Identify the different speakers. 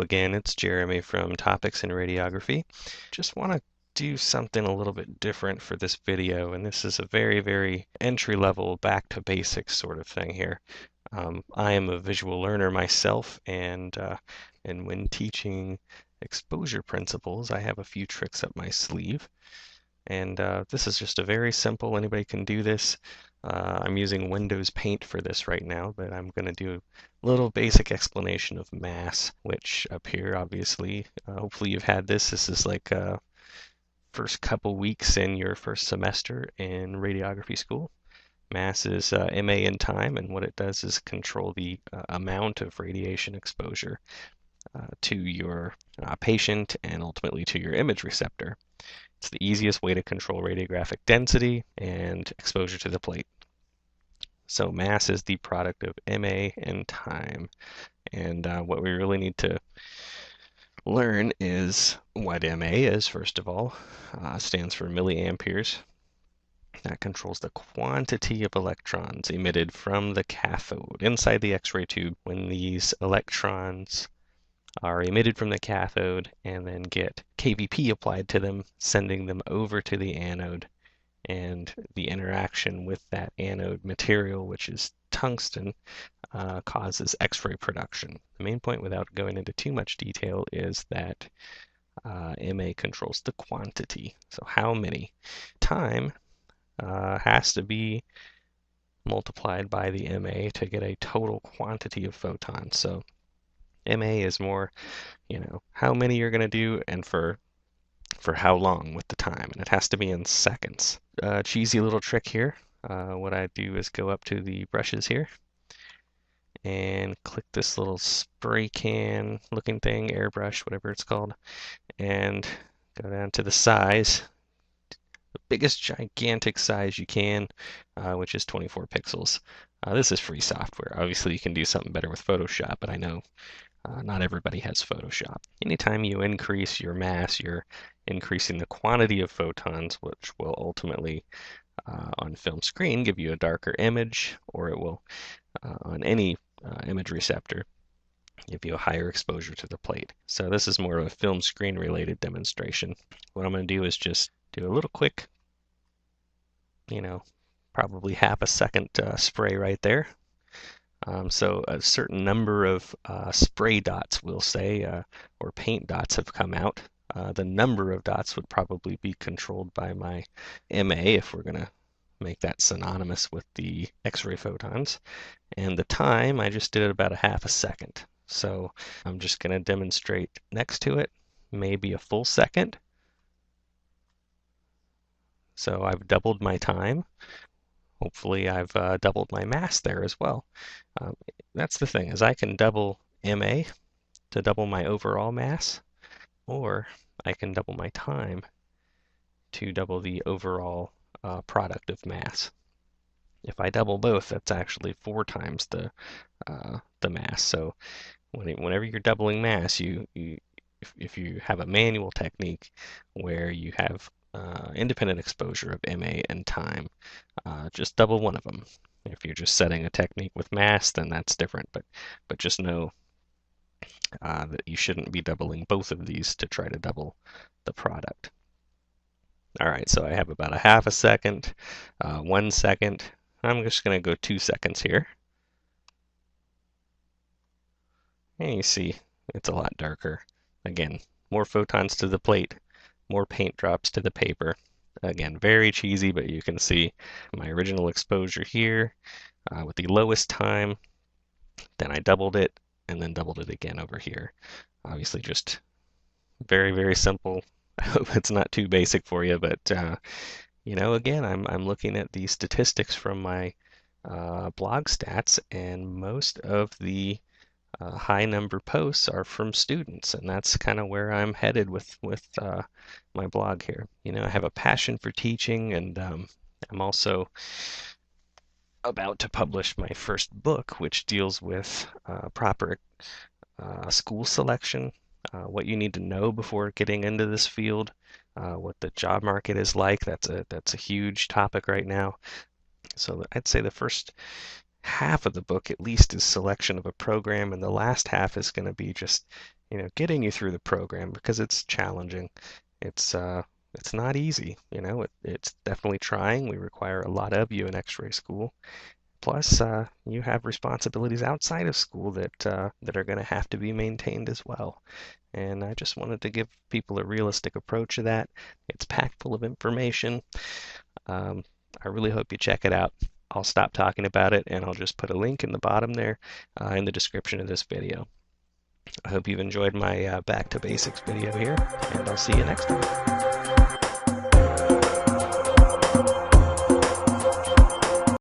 Speaker 1: again, it's Jeremy from Topics in Radiography. Just want to do something a little bit different for this video, and this is a very entry-level, back to basics sort of thing here. I am a visual learner myself, and when teaching exposure principles, I have a few tricks up my sleeve. And this is just a very simple, anybody can do this. I'm using Windows Paint for this right now, but I'm going to do a little basic explanation of mass, which up here, obviously, hopefully you've had this. This is like first couple weeks in your first semester in radiography school. Mass is MA in time, and what it does is control the amount of radiation exposure to your patient and ultimately to your image receptor. It's the easiest way to control radiographic density and exposure to the plate. So mass is the product of MA and time. And what we really need to learn is what MA is, first of all. Stands for milliamperes. That controls the quantity of electrons emitted from the cathode inside the X-ray tube. When these electrons are emitted from the cathode and then get kVp applied to them, sending them over to the anode, and the interaction with that anode material, which is tungsten, causes X-ray production. The main point, without going into too much detail, is that MA controls the quantity. So how many? Time has to be multiplied by the MA to get a total quantity of photons. So MA is more, how many you're going to do and for how long with the time, and it has to be in seconds. Cheesy little trick here. What I do is go up to the brushes here and click this little spray can looking thing, airbrush, whatever it's called, and go down to the size, the biggest gigantic size you can, which is 24 pixels. This is free software. Obviously you can do something better with Photoshop, but I know not everybody has Photoshop. Anytime you increase your mass, you're increasing the quantity of photons, which will ultimately, on film screen, give you a darker image, or it will, on any image receptor, give you a higher exposure to the plate. So this is more of a film screen related demonstration. What I'm going to do is just do a little quick, probably half a second spray right there. So a certain number of spray dots, we'll say, or paint dots have come out. The number of dots would probably be controlled by my MA if we're going to make that synonymous with the X-ray photons. And the time, I just did it about a half a second. So I'm just going to demonstrate next to it, maybe a full second. So I've doubled my time. Hopefully I've doubled my mass there as well. That's the thing, is I can double MA to double my overall mass, or I can double my time to double the overall product of mass. If I double both, that's actually 4 times the mass. So whenever you're doubling mass, if you have a manual technique where you have independent exposure of MA and time, just double one of them. If you're just setting a technique with mass, then that's different, but just know that you shouldn't be doubling both of these to try to double the product. All right, so I have about a half a second, 1 second. I'm just going to go 2 seconds here. And you see it's a lot darker. Again, more photons to the plate, more paint drops to the paper. Again, very cheesy, but you can see my original exposure here with the lowest time. Then I doubled it, and then doubled it again over here. Obviously, just very simple. I hope it's not too basic for you, but again, I'm looking at the statistics from my blog stats, and most of the high number posts are from students, and that's kind of where I'm headed with my blog here. I have a passion for teaching, and I'm also about to publish my first book, which deals with proper school selection, what you need to know before getting into this field, what the job market is like. That's a huge topic right now. So I'd say the first half of the book at least is selection of a program, and the last half is going to be just getting you through the program because it's challenging. It's not easy, it's definitely trying. We require a lot of you in X-ray school. Plus, you have responsibilities outside of school that are going to have to be maintained as well. And I just wanted to give people a realistic approach to that. It's packed full of information. I really hope you check it out. I'll stop talking about it and I'll just put a link in the bottom there in the description of this video. I hope you've enjoyed my Back to Basics video here, and I'll see you next time.